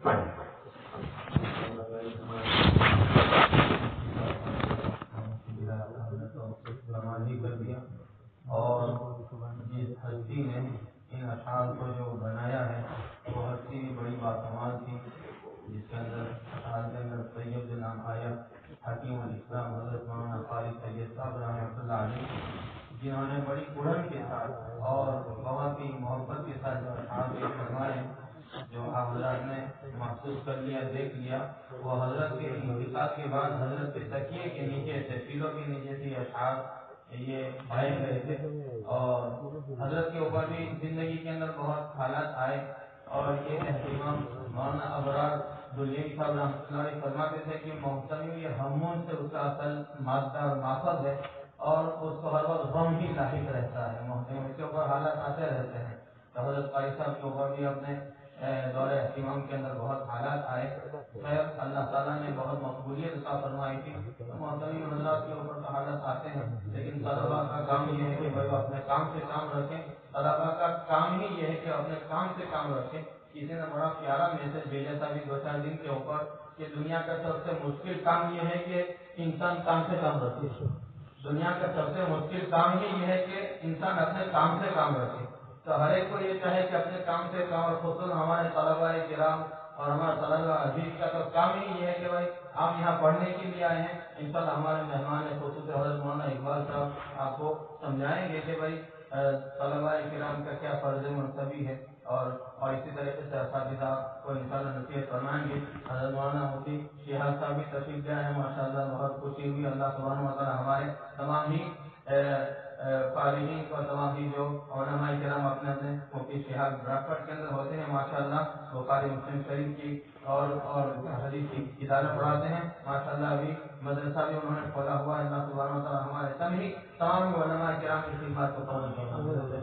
کر دیا اور جس ہستی نے ان اشعار کو جو بنایا ہے وہ ہستی بھی بڑی باسمال تھی، جس کے اندر اشعار کے اندر سید کا نام آیا، حکیم الاسلام حضرت مولانا قاری سید صاحب رحمۃ اللہ علیہ، جنہوں نے بڑی اڑن کے ساتھ اور بہت ہی محبت کے ساتھ جو اشعار پیش فرمائے، جو حضرت نے محسوس کر لیا، دیکھ لیا، وہ حضرت کے انتقال کے بعد حضرت کے تکیے کے نیچے تحفیلوں کے نیچے سے اشعار یہ پائے گئے تھے، اور حضرت کے اوپر بھی زندگی کے اندر بہت حالات آئے، اور یہ اہتمام مولانا ابرار دلیری صاحب رحمۃ اللہ علیہ فرماتے تھے کہ محتمی یہ ہمون سے اس کا اصل مادہ اور ماخذ ہے، اور اس کو ہر وقت غم ہی لاحق رہتا ہے، محتمی اس کے اوپر حالات آتے رہتے ہیں، تو حضرت قاری صاحب کے اوپر بھی اپنے دور اہتمام کے اندر بہت حالات آئے، خیر اللہ تعالیٰ نے بہت مقبولیت عطا فرمائی تھی، تو محتمی حضرات کے اوپر تو حالات آتے ہیں، لیکن طلبا کا کام یہ ہے کہ وہ اپنے کام سے کام رکھیں، طلبا کا کام ہی یہ ہے کہ اپنے کام سے کام رکھیں۔ کسی نے بڑا پیارا میسج بھیجا تھا ابھی 2-4 دن کے اوپر کہ دنیا کا سب سے مشکل کام یہ ہے کہ انسان کام سے کام رکھے، دنیا کا سب سے مشکل کام ہی یہ ہے کہ انسان اپنے کام سے کام رکھے، تو ہر ایک کو یہ چاہے کہ اپنے کام سے کام، اور خصوصاً ہمارے طلباء کرام اور ہمارے طلباء عزیز کا تو کام ہی یہ ہے کہ بھائی آپ یہاں پڑھنے کے لیے آئے ہیں، انشاءاللہ ہمارے مہمان خصوص حضرت مولانا اقبال صاحب آپ کو سمجھائیں گے کہ بھائی طلباء کرام کا کیا فرض منصبی ہے، اور اسی طریقے سے اساتذہ کو انشاءاللہ نصیحت فرمائیں گے۔ حضرت مولانا مفتی شہاب صاحب بھی تشریف لائے ہیں، ماشاءاللہ بہت خوشی ہوئی، اللہ سبحانہ و تعالیٰ ہمارے تمام ہی فارغین کو، تمام ہی جو علماء کرام اپنے اپنے مفتی شہاب براکٹ کے اندر ہوتے ہیں، ماشاءاللہ بخاری مسلم شریف کی اور حدیث کی کتابیں پڑھاتے ہیں، ماشاءاللہ ابھی مدرسہ بھی انہوں نے کھولا ہوا ہے، اللہ سبحانہ و تعالیٰ ہمارے تمام علماء کرام کی خدمات کو قبول فرمائے۔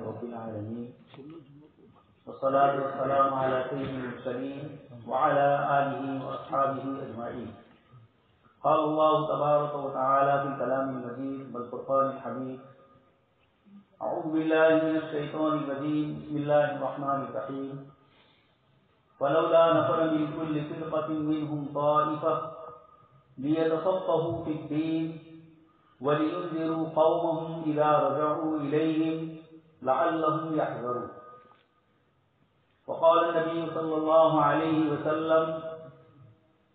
رب العالمين والصلاة والسلام على سيد المرسلين وعلى آله وأصحابه أجمعين. قال الله تبارك وتعالى في الكلام المجيد والفرقان الحميد: أعوذ بالله من الشيطان الرجيم، بسم الله الرحمن الرحيم. فلولا نفر من كل فرقة منهم طائفة ليتفقهوا في الدين ولينذروا قومهم إذا رجعوا إليهم لعلهم يحذرون. وقال النبي صلى الله عليه وسلم: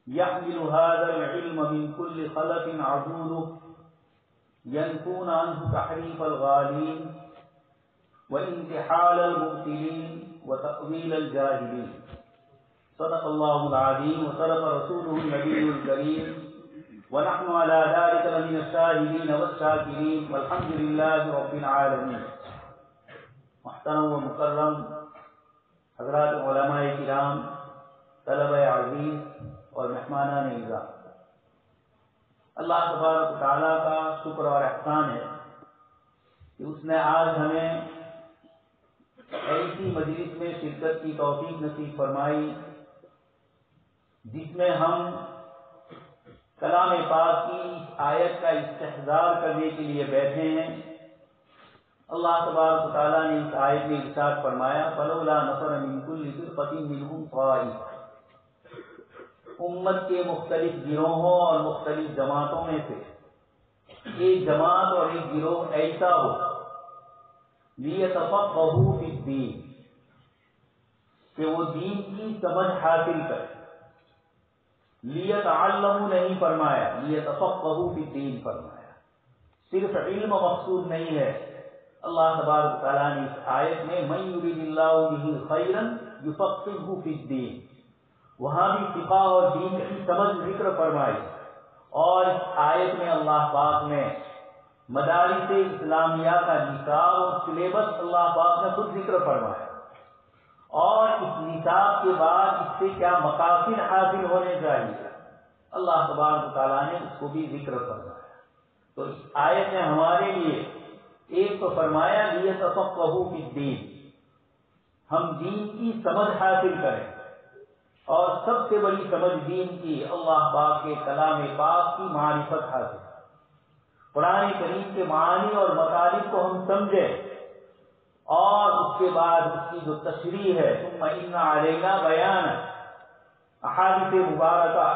يحمل هذا العلم من كل خلف عدوله ينفون عنه تحريف الغالين وانتحال المبتلين وتأويل الجاهلين. صدق الله العظيم وصدق رسوله النبي الكريم، ونحن على ذلك لمن الشاهدين والشاكرين، والحمد لله رب العالمين. محترم و مکرم حضرات علماء کرام، طلبہ عزیز اور مہمانان اعزاز، اللہ تبارک و تعالیٰ کا شکر اور احسان ہے کہ اس نے آج ہمیں ایسی مجلس میں شرکت کی توفیق نصیب فرمائی جس میں ہم کلام پاک کی آیت کا استحضار کرنے کے لیے بیٹھے ہیں۔ اللہ تبارک و تعالیٰ نے اس آیت میں ارشاد فرمایا: فلولا نفر من کل فرقۃ منهم طائفہ، امت کے مختلف گروہوں اور مختلف جماعتوں میں سے ایک جماعت اور ایک گروہ ایسا ہو، لیتفقہوا فی الدین، کہ وہ دین کی سمجھ حاصل کرے۔ لیتعلموا نہیں فرمایا، لیتفقہوا فی الدین فرمایا۔ صرف علم مقصود نہیں ہے، اللہ تبارک و تعالیٰ نے اس آیت میں من یرید اللہ بہ خیرا یفقہہ فی الدین، وہاں بھی فقہ اور دین کی سمجھ ذکر فرمائی، اور اس آیت میں اللہ پاک نے مدارس اسلامیہ کا نصاب اور سلیبس اللہ پاک نے خود ذکر فرمایا، اور اس نصاب کے بعد اس سے کیا مقاصد حاصل ہونے چاہیے، اللہ تبارک و تعالیٰ نے اس کو بھی ذکر فرمایا۔ تو اس آیت نے ہمارے لیے ایک تو فرمایا لیتفقہوا فی الدین، ہم دین کی سمجھ حاصل کریں، اور سب سے بڑی سمجھ دین کی اللہ پاک کے کلام پاک کی معرفت حاصل، قرآن کریم کے معانی اور مطالب کو ہم سمجھیں، اور اس کے بعد اس کی جو تشریح ہے ثم ان علینا بیان، احادیث مبارکہ،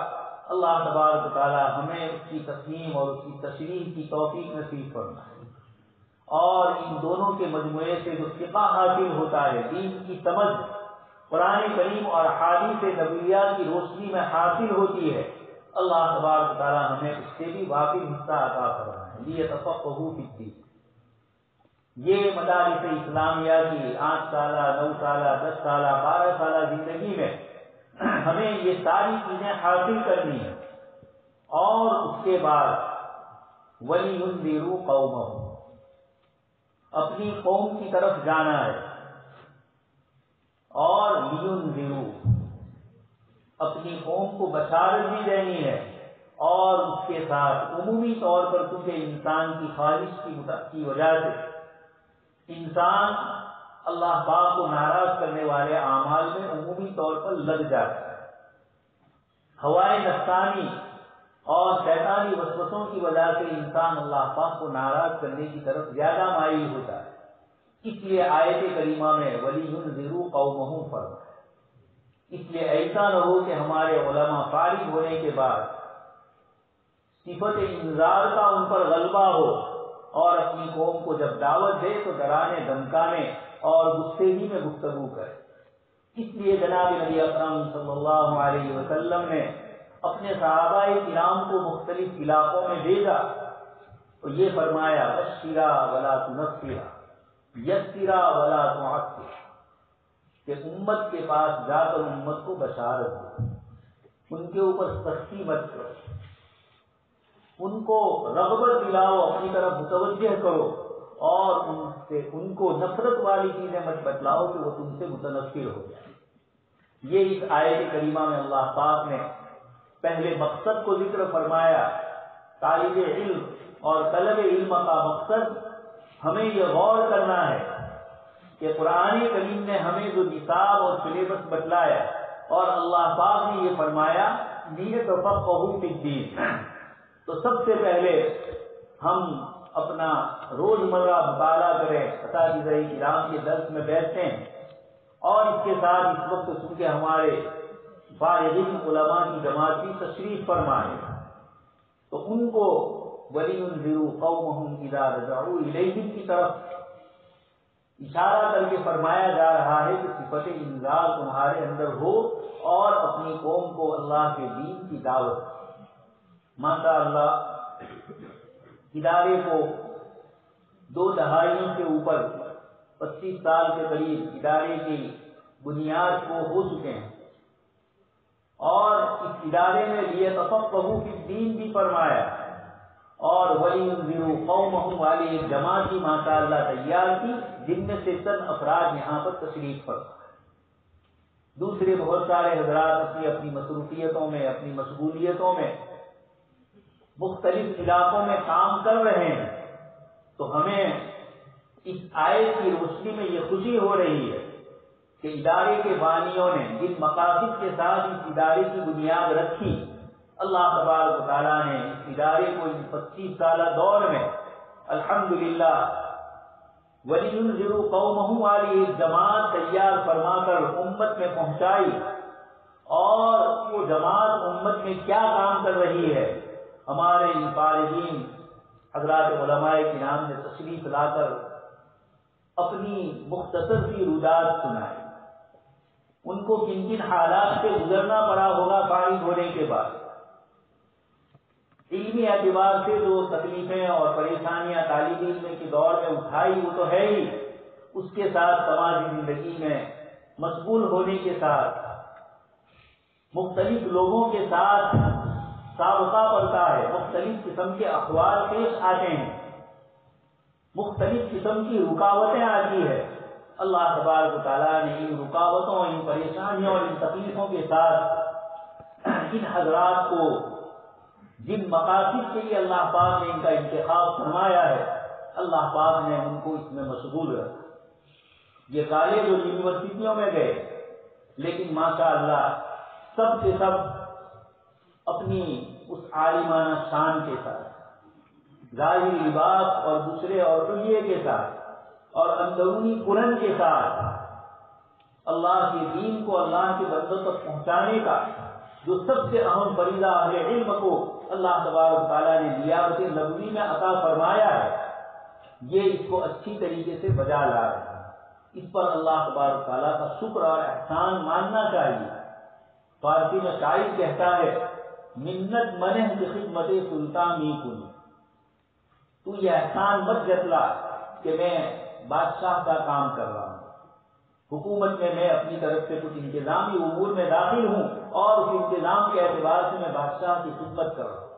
اللہ تبارک و تعالی ہمیں اس کی تفہیم اور اس کی تشریح کی توفیق نصیب فرمائے، اور ان دونوں کے مجموعے سے جو فقہ حاصل ہوتا ہے، دین کی سمجھ قرآن کریم اور احادیث نبویہ کی روشنی میں حاصل ہوتی ہے، اللہ تبارک و تعالی ہمیں اس سے بھی واقعی حصہ عطا فرمائے۔ لیتفقہوا فی الدین، یہ مدارس اسلامیہ کی 8 سالہ 9 سالہ 10 سالہ 12 سالہ زندگی میں ہمیں یہ ساری چیزیں حاصل کرنی ہیں، اور اس کے بعد وَلِيُنذِرُوا قَوْمَهُمْ، اپنی قوم کی طرف جانا ہے، اور لِيُنذِرُوا، اپنی قوم کو بشارت بھی دینی ہے، اور اس کے ساتھ عمومی طور پر کیونکہ انسان کی خواہش کی وجہ سے انسان اللہ پاک کو ناراض کرنے والے اعمال میں عمومی طور پر لگ جاتا ہے، ہوائے نفسانی اور شیطانی وسوسوں کی وجہ سے انسان اللہ پاک کو ناراض کرنے کی طرف زیادہ مائل ہوتا ہے، اس لیے آیت کریمہ میں وَلِيُنذِرُوا قَوْمَهُمْ فرمایا۔ اس لیے ایسا نہ ہو کہ ہمارے علماء فارغ ہونے کے بعد صفت انذار کا ان پر غلبہ ہو، اور اپنی قوم کو جب دعوت دے تو ڈرانے دھمکانے اور غصے ہی میں گفتگو کرے۔ اس لیے جناب نبی اکرم صلی اللہ علیہ وسلم نے اپنے صحابہ کرام کو مختلف علاقوں میں بھیجا تو یہ فرمایا بشرا ولا تنفرا، یسرا ولا تعسرا، کہ امت کے پاس جا کر امت کو بشارت دو، ان کے اوپر سختی مت کرو، ان کو رغبت دلاؤ، اپنی طرف متوجہ کرو، اور ان کو نفرت والی چیزیں مت بتلاؤ کہ وہ تم سے متنفر ہو جائے۔ یہ اس آیت کریمہ میں اللہ پاک نے پہلے مقصد کو ذکر فرمایا، طالب علم اور طلب علم کا مقصد ہمیں یہ غور کرنا ہے کہ قرآن کریم نے ہمیں جو نصاب اور سلیبس بتلایا، اور اللہ پاک نے یہ فرمایا لیتفقہوا فی الدین، تو سب سے پہلے ہم اپنا روزمرہ مطالعہ کریں، اساتذہ کرام کے درس میں بیٹھتے ہیں، اور اس کے ساتھ اس وقت چونکہ ہمارے فارغین علماء کی جماعت کی تشریف فرمائے تو ان کو وَلِيُنذِرُوا قَوْمَهُمْ إِذَا رَجَعُوا إِلَيْهِمْ کی طرف اشارہ کر کے فرمایا جا رہا ہے کہ صفت انذار تمہارے اندر ہو، اور اپنی قوم کو اللہ کے دین کی دعوت۔ ماشاء اللہ ادارے کو 2 دہائیوں سے اوپر 25 سال کے قریب ادارے کی بنیاد کو ہو چکے ہیں، اور اس ادارے میں لیتفقہوا فی الدین بھی فرمایا، اور وَلِيُنذِرُوا قَوْمَهُمْ والی ایک جماعت کی ماشاء اللہ تیار کی، جن میں سے چند افراد یہاں پر تشریف فرما ہے، دوسرے بہت سارے حضرات اپنی اپنی مصروفیتوں میں، اپنی مشغولیتوں میں مختلف علاقوں میں کام کر رہے ہیں۔ تو ہمیں اس آیت کی روشنی میں یہ خوشی ہو رہی ہے کہ ادارے کے بانیوں نے جن مقاصد کے ساتھ اس ادارے کی بنیاد رکھی، اللہ تبارک و تعالیٰ نے اس ادارے کو اس 25 سالہ دور میں الحمدللہ وَلِيُنذِرُوا قَوْمَهُمْ والی ایک جماعت تیار فرما کر امت میں پہنچائی، اور وہ جماعت امت میں کیا کام کر رہی ہے، ہمارے ان فارغین حضرات علماء کرام نے تشریف لا کر اپنی مختصر سی رودات سنائی، ان کو کن کن حالات سے گزرنا پڑا ہوگا فارغ ہونے کے بعد، علمی اعتبار سے جو تکلیفیں اور پریشانیاں طالب علم کے دور میں اٹھائی وہ تو ہے ہی، اس کے ساتھ سماجی زندگی میں مشغول ہونے کے ساتھ مختلف لوگوں کے ساتھ سابقہ پڑتا ہے، مختلف قسم کے احوال پیش آتے ہیں، مختلف قسم کی رکاوٹیں آتی ہے۔ اللہ تبارک و تعالیٰ نے ان رکاوٹوں، ان پریشانیوں اور ان تکلیفوں کے ساتھ ان حضرات کو جن مقاصد کے لیے اللہ پاک نے ان کا انتخاب فرمایا ہے، اللہ پاک نے ان کو اس میں مشغول رکھا۔ یہ کالج اور یونیورسٹیوں میں گئے، لیکن ماشاء اللہ سب کے سب اپنی اس عالمانہ شان کے ساتھ، ظاہری لباس اور دوسرے اور حلیے کے ساتھ اور اندرونی قرن کے ساتھ اللہ کے دین کو اللہ کے بندوں تک پہنچانے کا جو سب سے اہم فریضہ اہل علم کو اللہ تبارک و تعالیٰ نے نیابت نبوی میں عطا فرمایا ہے، یہ اس کو اچھی طریقے سے بجا لا رہے ہیں۔ اس پر اللہ تبارک و تعالیٰ کا شکر اور احسان ماننا چاہیے۔ فارسی میں شاعر کہتا ہے، منت منہ کی خدمت سلطان می کن، تو یہ احسان مت جتلا کہ میں بادشاہ کا کام کر رہا ہوں، حکومت میں اپنی طرف سے کچھ انتظامی امور میں داخل ہوں اور اس انتظام کے اعتبار سے میں بادشاہ کی خدمت کر رہا ہوں۔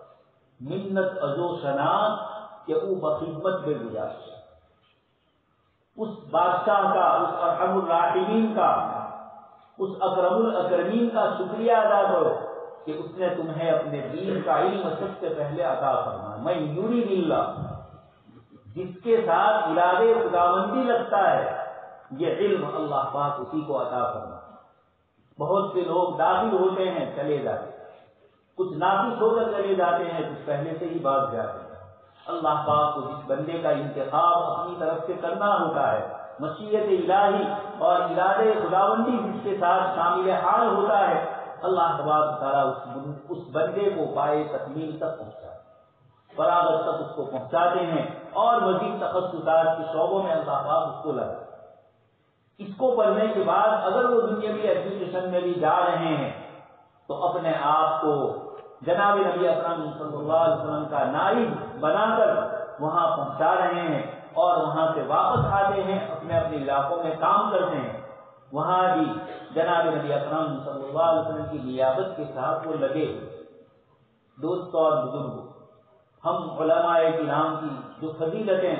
منت ازو شناس کہ او بخدمت بے گزارش، اس بادشاہ کا، اس ارحم الراحمین کا، اس اکرم الاکرمین کا شکریہ ادا کرو کہ اس نے تمہیں اپنے دین کا علم سب سے پہلے عطا فرمایا۔ میں یرید اللہ، جس کے ساتھ ارادے خداوندی لگتا ہے، یہ علم اللہ پاک اسی کو عطا فرماتا۔ بہت سے لوگ داخل ہوتے ہیں چلے جاتے ہیں، کچھ ناقص ہو کر چلے جاتے ہیں، کچھ پہلے سے ہی بھاگ جاتے ہیں۔ اللہ پاک کو جس بندے کا انتخاب اپنی طرف سے کرنا ہوتا ہے، مشیت الہی اور ارادے خداوندی جس کے ساتھ شامل حال ہوتا ہے، اللہ تبارک تعالیٰ اس بندے کو پائے تکمیل تک پہنچاتے ہیں، فراغت تک اس کو پہنچاتے ہیں، اور مزید تخصصات کے شعبوں میں اللہ پاک اس کو لگاتے ہیں۔ اس کو پڑھنے کے بعد اگر وہ دنیاوی ایجوکیشن میں بھی جا رہے ہیں تو اپنے آپ کو جناب نبی اکرم صلی اللہ علیہ وسلم کا نائب بنا کر وہاں پہنچا رہے ہیں، اور وہاں سے واپس آتے ہیں، اپنے اپنے علاقوں میں کام کرتے ہیں، وہاں بھی جناب نبی اکرم صلی اللہ علیہ وسلم کی نیابت کے ساتھ وہ لگے۔ دوستوں اور بزرگوں، ہم علماء کرام کی جو فضیلتیں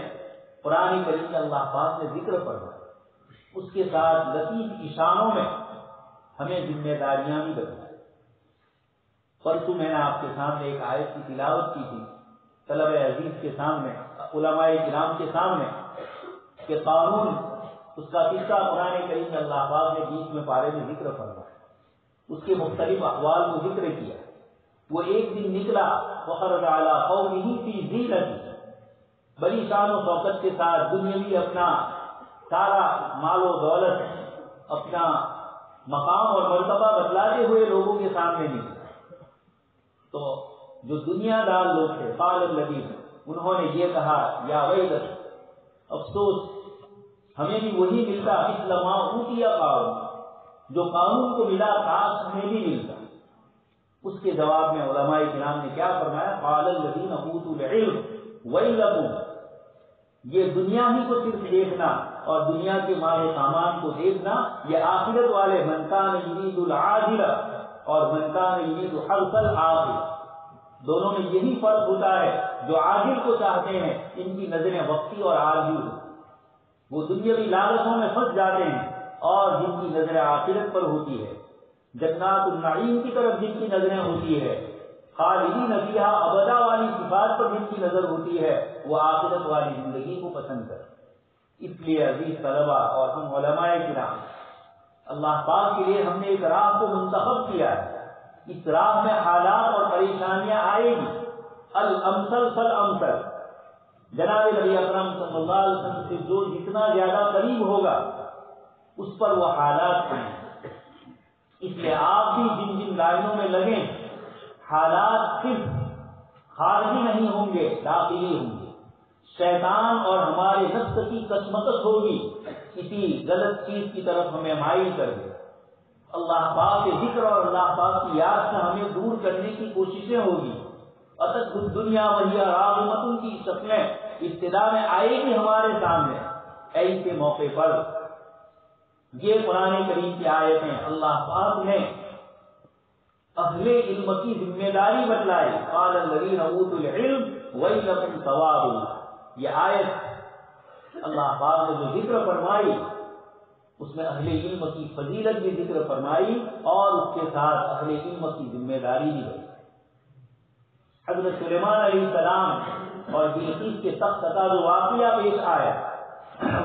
قرآن کریم میں اللہ پاک نے ذکر فرمایا، اس کے ساتھ لطیف اشاروں میں ہمیں ذمہ داریاں بھی بتائیں۔ پرسوں میں نے آپ کے سامنے ایک آیت کی تلاوت کی تھی، طلبہ عزیز کے سامنے، علماء کرام کے سامنے، کہ قارون، اس کا قصہ قرآن کریم میں اللہ پاک نے 20ویں پارے میں ذکر فرمایا، اس کے مختلف احوال کو ذکر کیا۔ وہ ایک دن نکلا، وخرج علی قومہ فی زینتہ، بڑی شان و شوکت کے ساتھ دنیاوی اپنا سارا مال و دولت، اپنا مقام اور مرتبہ بتلاتے ہوئے لوگوں کے سامنے نکلا۔ تو جو دنیا دار لوگ تھے، قال الذین، انہوں نے یہ کہا، یا ویلت، افسوس، ہمیں بھی وہی ملتا مثل ما اوتی قارون، جو قارون کو ملا کاش ہمیں بھی ملتا۔ اس کے جواب میں علماء کرام نے کیا فرمایا، قال الذین اوتوا العلم ویلکم، یہ دنیا ہی کو صرف دیکھنا اور دنیا کے مال سامان کو دیکھنا، یہ آخرت والے من کان یرید العاجلہ اور من کان یرید حرث الآخرہ، دونوں میں یہی فرق ہوتا ہے۔ جو عاجل کو چاہتے ہیں ان کی نظریں وقتی اور عارضی ہوتی، وہ دنیاوی لالچوں میں پھنس جاتے ہیں، اور جن کی نظریں آخرت پر ہوتی ہے، جنات النعیم کی طرف جن کی نظریں ہوتی ہے، خالدین فیہا ابدا والی صفات پر جن کی نظر ہوتی ہے، وہ آخرت والی زندگی کو پسند کرتے۔ اس لیے عزیز طلبہ اور ہم علماء کرام، اللہ پاک کے لیے ہم نے ایک راہ کو منتخب کیا ہے۔ اس راہ میں حالات اور پریشانیاں آئے گی، الامثل فالامثل، جناب نبی اکرم صلی اللہ علیہ وسلم سے جو جتنا زیادہ قریب ہوگا اس پر وہ حالات ہیں۔ اس لیے آپ بھی جن جن لائنوں میں لگیں، حالات صرف خارجی نہیں ہوں گے، داخلی ہوں گے۔ شیطان اور ہمارے نفس کی کشمکش ہوگی، کسی غلط چیز کی طرف ہمیں مائل کر دے، اللہ پاک کے ذکر اور اللہ پاک کی یاد سے ہمیں دور کرنے کی کوششیں ہوگی۔ اتت الدنیا وہی راغمۃ کی شکلیں ابتدا میں آئے گی ہمارے سامنے۔ ایسے موقع پر یہ قرآن کریم کی آیتیں اللہ پاک نے اہل علم کی ذمہ داری بتلائی، قال الذین اوتوا العلم ویلکم ثواب اللہ۔ یہ آیت اللہ پاک نے جو ذکر فرمائی اس میں اہل علم کی فضیلت بھی ذکر فرمائی، اور اس کے ساتھ اہل علم کی ذمہ داری بھی بتائی۔ سلیمان علیہ السلام اور بلقیس کے تخت کا جو واقعہ پیش آیا،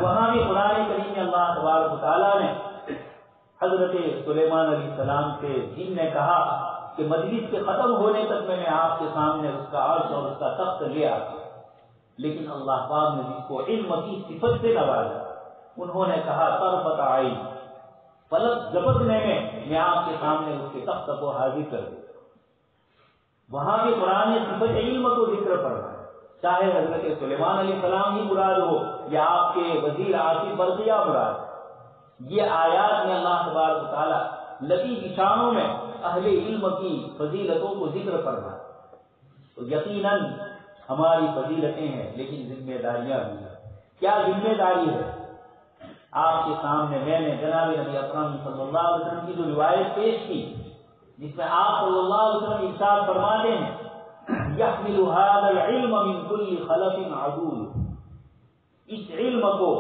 وہاں بھی قرآن کریم میں اللہ تبارک و تعالیٰ نے حضرت سلیمان علیہ السلام سے جن نے کہا کہ مجلس کے ختم ہونے تک میں آپ کے سامنے اس کا عرش اور اس کا تخت لے آتا، لیکن اللہ پاک نے جس کو علم کی صفت سے نوازا، انہوں نے کہا طرفت عین، پلک جھپکنے میں آپ کے سامنے اس کے تخت کو حاضر کر دوں۔ وہاں بھی قرآن نے صفت علم کو ذکر فرمایا، چاہے حضرت سلیمان علیہ السلام ہی مراد ہو یا آپ کے وزیر آصف برقیہ مراد، یہ آیات میں اللہ تبارک و تعالیٰ لطیف اشاروں میں اہل علم کی فضیلتوں کو ذکر فرمایا۔ تو یقیناً ہماری فضیلتیں ہیں لیکن ذمہ داریاں بھی ہیں۔ کیا ذمہ داری ہے؟ آپ کے سامنے میں نے جناب نبی اکرم صلی اللہ علیہ وسلم کی جو روایت پیش کی، جس میں آپ صلی اللہ علیہ وسلم ارشاد فرماتے ہیں یحمل هذا العلم من كل خلف عدول، اس علم کو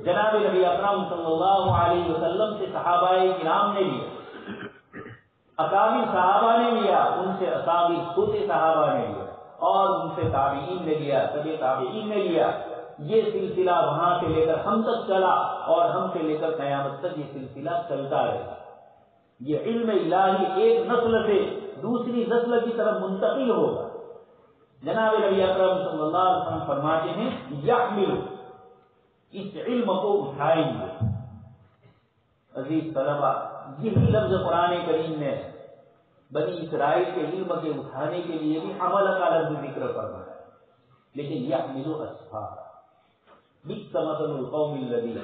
جناب نبی اکرم صلی اللہ علیہ وسلم سے صحابہ کرام نے لیا، اکابر صحابہ نے لیا، ان سے اصابر چھوٹے صحابہ نے لیا، اور ان سے تابعین نے لیا، تبع تابعین نے لیا۔ یہ سلسلہ وہاں سے لے کر ہم تک چلا اور ہم سے لے کر قیامت تک یہ سلسلہ چلتا رہا۔ یہ علم الہی ایک نسل سے دوسری نسل کی طرف منتقل ہوگا۔ جناب نبی اکرم صلی اللہ علیہ وسلم فرماتے ہیں یحمل، اس علم کو اٹھائیں گے۔ عزیز طلبہ، یہی لفظ قرآن کریم نے بنی اسرائیل کے علم کے اٹھانے کے لیے بھی حمل کا لفظ ذکر فرمایا، لیکن یحمل اسفارا بئس مثل القوم الذین،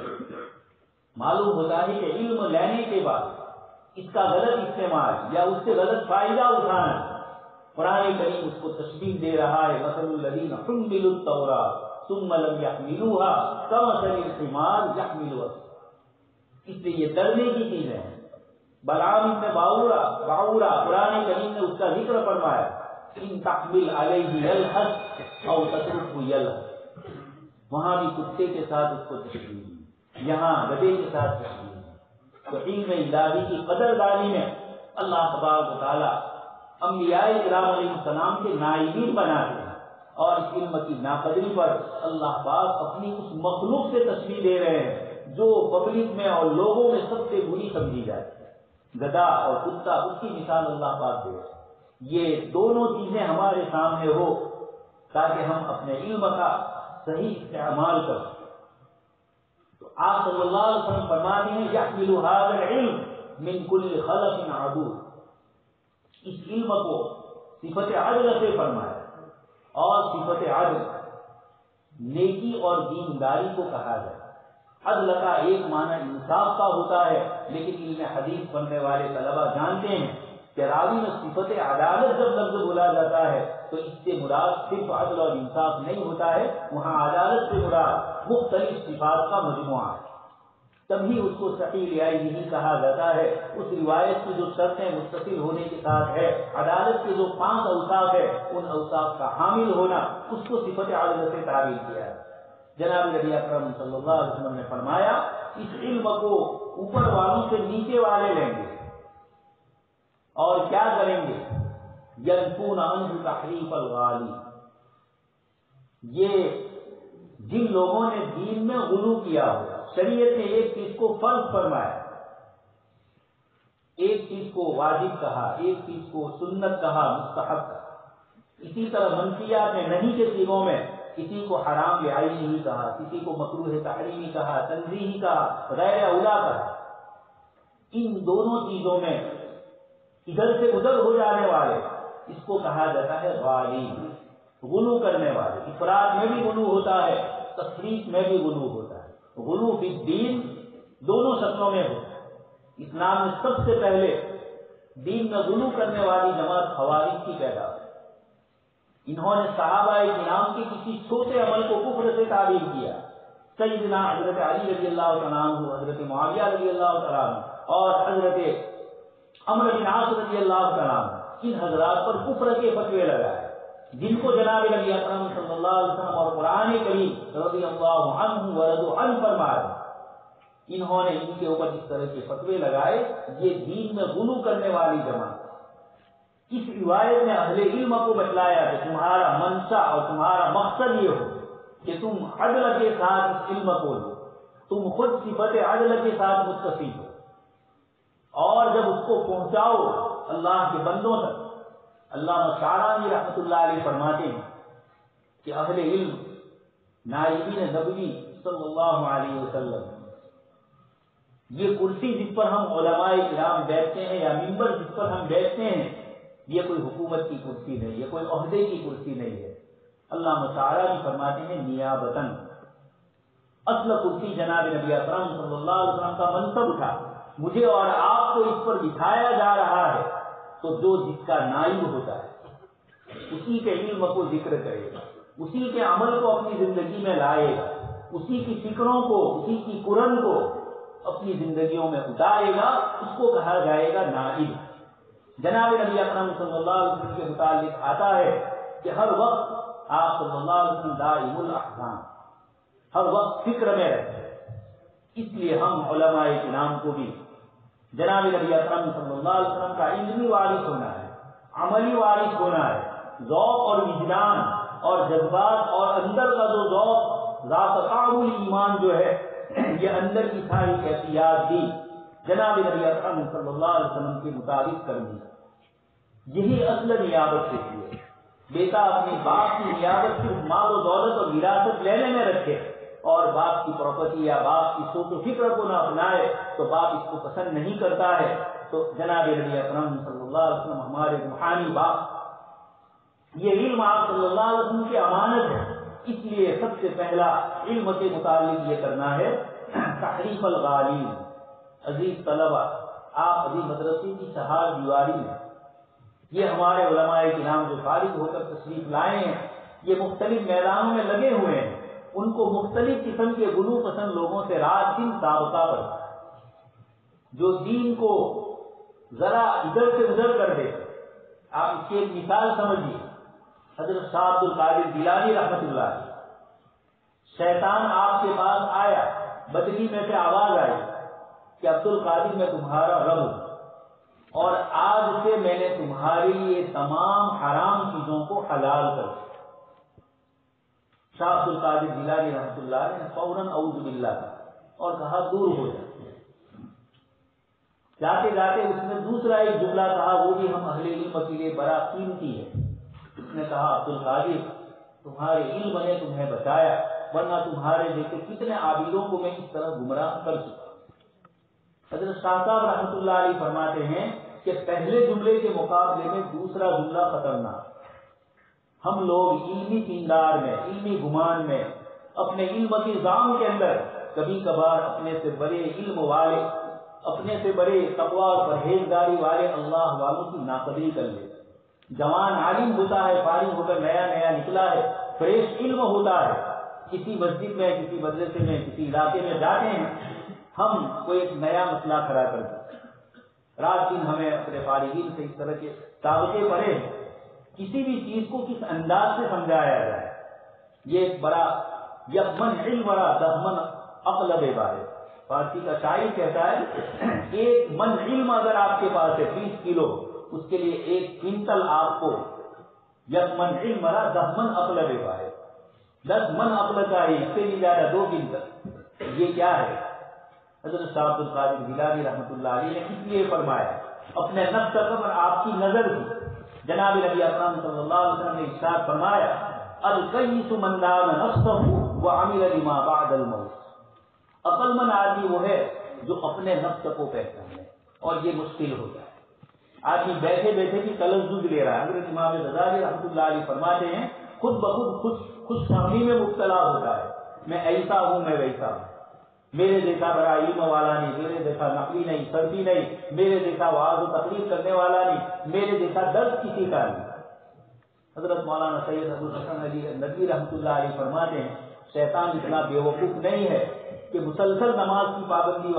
معلوم ہوتا ہے کہ علم لینے کے بعد اس کا غلط استعمال یا اس سے غلط فائدہ اٹھانا، قرآن کریم اس کو تشبیہ دے رہا ہے مثل الذین حملوا التوراۃ ثم لم يحملوها كمثل الحمار يحمل اسفارا۔ اس لیے یہ ڈرنے کی چیزیں ہیں۔ بلعام بن باعورہ قرآن کریم نے اس کا ذکر فرمایا ان تحمل علیہ یلحظ او تترکہ یلحظ، وہاں بھی کتے کے ساتھ اس کو تشبیہ دی، یہاں گدھے کے ساتھ تشبیہ دی۔ تو علم الہی کی قدردانی میں اللہ تبارک و تعالیٰ انبیاء کرام علیہ السلام کے نائبین بناتے ہیں، اور اس علم کی ناقدری پر اللہ پاک اپنی اس مخلوق سے تشبیہ دے رہے ہیں جو پبلک میں اور لوگوں میں سب سے بری سمجھی جاتی ہے، گدھا اور کتا، اس کی مثال اللہ پاک دے رہے ہیں۔ یہ دونوں چیزیں ہمارے سامنے ہو تاکہ ہم اپنے علم کا صحیح استعمال کر سکیں۔ تو آپ صلی اللہ علیہ وسلم فرماتے ہیں یحمل هذا العلم من كل خلف عدول، اس علم کو صفت عدل سے فرمایا، اور صفت عدل نیکی اور دینداری کو کہا جائے۔ عدل کا ایک معنی انصاف کا ہوتا ہے، لیکن علم حدیث پڑھنے والے طلبہ جانتے ہیں کہ راوی میں صفت عدالت جب لفظ بولا جاتا ہے تو اس سے مراد صرف عدل اور انصاف نہیں ہوتا ہے، وہاں عدالت سے مراد مختلف صفات کا مجموعہ ہے، تبھی اس کو صحیح رعایت کہا جاتا ہے۔ اس روایت کی جو شرطیں متصل ہونے کے ساتھ ہے، عدالت کے جو 5 اوصاف ہے، ان اوصاف کا حامل ہونا، اس کو صفت عدل سے تعبیر کیا ہے۔ جناب نبی اکرم صلی اللہ علیہ وسلم نے فرمایا اس علم کو اوپر والوں سے نیچے والے لیں گے اور کیا کریں گے، ينفون عنہ تحریف الغالی، یہ جن لوگوں نے دین میں غلو کیا ہو، شریعت نے ایک چیز کو فرض فرمایا، ایک چیز کو واجب کہا، ایک چیز کو سنت کہا، مستحب کہا، اسی طرح منفیات میں نہیں کے چیزوں میں کسی کو حرام لعینہ کہا، کسی کو مکروہ تحریمی کہا، تنزیہی کہا، غیر اولا کہا۔ ان دونوں چیزوں میں ادھر سے ادھر ہو جانے والے، اس کو کہا جاتا ہے غالی، غلو کرنے والے۔ افراط میں بھی غلو ہوتا ہے، تفریط میں بھی غلو ہوتا ہے۔ غلو فی الدین دونوں شکلوں میں ہوتا ہے۔ اسلام میں سب سے پہلے دین میں غلو کرنے والی جماعت خوارج کی پیدا ہوئی۔ انہوں نے صحابہ کرام کے کسی چھوٹے عمل کو کفر سے تعبیر کیا۔ سیدنا حضرت علی رضی اللہ تعالیٰ عنہ، حضرت معاویہ رضی اللہ تعالیٰ عنہ اور حضرت عمرو بن عاص رضی اللہ تعالیٰ عنہ، ان حضرات پر کفر کے فتوے لگائے، جن کو جناب نبی اکرم صلی اللہ علیہ وسلم اور قرآن کریم رضی اللہ عنہ ورضوا عنہ فرمایا۔ انہوں نے ان کے اوپر اس طرح کے فتوے لگائے، یہ دین میں غلو کرنے والی جماعت۔ اس روایت میں اہل علم کو بتلایا کہ تمہارا منشا اور تمہارا مقصد یہ ہو کہ تم عدل کے ساتھ اس علم کو لو، تم خود صفت عدل کے ساتھ متصف ہو، اور جب اس کو پہنچاؤ اللہ کے بندوں تک۔ علامہ شعرانی رحمۃ اللہ علیہ فرماتے ہیں کہ اہل علم نائبین نبوی صلی اللہ علیہ وسلم، یہ کرسی جس پر ہم علماء کرام بیٹھتے ہیں یا ممبر جس پر ہم بیٹھتے ہیں، یہ کوئی حکومت کی کرسی نہیں، یہ کوئی عہدے کی کرسی نہیں ہے۔ علامہ شعرانی فرماتے ہیں نیابتاً، اصل کرسی جناب نبی اکرم صلی اللہ علیہ وسلم کا منصب تھا، مجھے اور آپ کو اس پر بٹھایا جا رہا ہے تو جو جس کا نائب ہوتا ہے اسی کے علم کو ذکر کرے گا، اسی کے عمل کو اپنی زندگی میں لائے گا، اسی کی فکروں کو، اسی کی قرآن کو اپنی زندگیوں میں اتارے گا، اس کو کہا جائے گا نائب۔ جناب نبی اکرم صلی اللہ علیہ وسلم کے متعلق آتا ہے کہ ہر وقت آپ صلی اللہ علیہ وسلم دائم الاحکام، ہر وقت فکر میں رہتے، اس لیے ہم علماء کرام کو بھی جناب نبی اکرم صلی اللہ علیہ وسلم کا علمی وارث ہونا ہے، عملی وارث ہونا ہے۔ ذوق اور وجدان اور جذبات اور اندر کا جو ذوق، ذات تعامل ایمان جو ہے، یہ اندر کی ساری کیفیات بھی جناب نبی اکرم صلی اللہ علیہ وسلم کے مطابق کرنی، یہی اصل نیابت ہوتی ہے۔ بیٹا اپنی باپ کی نیابت صرف مال و دولت اور وراثت لینے میں رکھے اور باپ کی پراپرٹی یا باپ کی سوچ و فکر کو نہ اپنائے تو باپ اس کو پسند نہیں کرتا ہے۔ تو جناب نبی اکرم صلی اللہ علیہ وسلم ہمارے روحانی باپ، یہ علم آپ صلی اللہ علیہ وسلم کی امانت ہے، اس لیے سب سے پہلا علم کے متعلق یہ کرنا ہے تحریف الغالین۔ عزیز طلبہ، آپ ابھی مدرسے کی چہار دیواری میں، یہ ہمارے علماء کرام جو فارغ ہو کر تشریف لائے ہیں، یہ مختلف میدانوں میں لگے ہوئے ہیں، ان کو مختلف قسم کے غلو پسند لوگوں سے رات دن سابقہ پڑتا ہے، جو دین کو ذرا ادھر سے ادھر کر دے۔ آپ اس کی ایک مثال سمجھیے، حضرت شاہ عبد القادر جیلانی رحمۃ اللہ علیہ، شیطان آپ کے پاس آیا، بدلی میں سے آواز آئی کہ عبد القادر میں تمہارا رب ہوں اور آج سے میں نے تمہارے لیے تمام حرام چیزوں کو حلال کر دیا۔ شاہ عبد القادر جیلانی رحمۃ اللہ علیہ نے فوراً اعوذ باللہ اور کہا دور ہو جائے۔ جاتے جاتے اس نے دوسرا ایک جملہ کہا، وہ بھی ہم اہل علم کے لیے بڑا قیمتی ہے۔ اس نے کہا عبد القادر، تمہارے علم نے تمہیں بچایا، ورنہ تمہارے جیسے کتنے عابدوں کو میں اس طرح گمراہ کر چکا۔ حضرت شاہ صاحب رحمۃ اللہ علیہ فرماتے ہیں کہ پہلے جملے کے مقابلے میں دوسرا جملہ خطرناک۔ ہم لوگ علمی پیندار میں، علمی گمان میں، اپنے علم کے نظام کے اندر کبھی کبھار اپنے سے بڑے علم والے، اپنے سے بڑے تقویٰ اور پرہیزگاری والے اللہ والوں کی ناقدری کر لیتے۔ جوان عالم ہوتا ہے، فارغ ہو کر نیا نیا نکلا ہے، فریش علم ہوتا ہے، کسی مسجد میں، کسی مدرسے میں، کسی علاقے میں جاتے ہیں، ہم کوئی ایک نیا مسئلہ کھڑا کرتے ہیں، رات دن ہمیں اپنے فارغین سے اس طرح کے سابقے پڑے، کسی بھی چیز کو کس انداز سے سمجھایا جائے، یہ ایک بڑا یکمن علم بڑا دہمن عقل بے بارے۔ فارسی کا شاعر کہتا ہے ایک من علم اگر آپ کے پاس ہے 20 کلو، اس کے لیے 1 کوئنٹل آپ کو یکمن علم بڑا دہمن عقل بے بارے، 10 من عقل کا ہے، اس سے بھی زیادہ 2 کوئنٹل۔ یہ کیا ہے؟ حضرت شاہ عبد القادر جیلانی رحمۃ اللہ علیہ نے اس لیے فرمایا، اپنے نفس پر آپ کی نظر تھی، جناب نبی اکرم صلی اللہ علیہ وسلم نے ارشاد فرمایا القیس من دان نفسہ وعمل لما بعد الموت۔ عقل مند آدمی وہ ہے جو اپنے نفس کو پہچانے، اور یہ مشکل ہوتا ہے۔ آدمی بیٹھے بیٹھے بھی تلذذ لے رہا ہے۔ حضرت امام غزالی رحمۃ اللہ علیہ فرماتے ہیں خود بخود خوش فہمی میں مبتلا ہوتا ہے، میں ایسا ہوں، میں ویسا ہوں، میرے جیسا بڑا علم والا نہیں، میرے جیسا نقلی نہیں، سردی نہیں، میرے جیسا وعظ و تقریر کرنے والا نہیں، میرے جیسا درد کسی کا نہیں۔ حضرت مولانا سید ابو الحسن علی ندوی رحمۃ اللہ علیہ فرماتے ہیں شیطان اتنا بے وقوف نہیں ہے کہ مسلسل نماز کی پابندی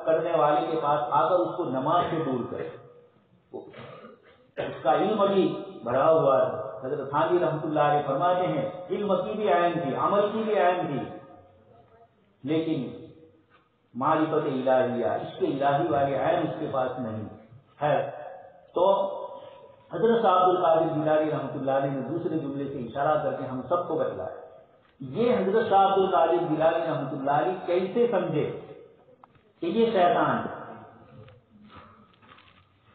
کرنے والے کے پاس آ کر اس کو نماز سے دور کرے، اس کا علم بھی بڑھا ہوا ہے۔ حضرت تھانوی رحمۃ اللہ علیہ فرماتے ہیں علم کی بھی عین تھی، عمل کی بھی عین تھی، لیکن معرفت الہیہ، عشق الہی والے عین اس کے پاس نہیں ہے۔ تو حضرت عبد القادر جیلانی رحمۃ اللہ علیہ نے دوسرے جملے سے اشارہ کر کے ہم سب کو بتلایا، یہ حضرت عبد القادر جیلانی رحمۃ اللہ علیہ کیسے سمجھے کہ یہ شیطان ہے؟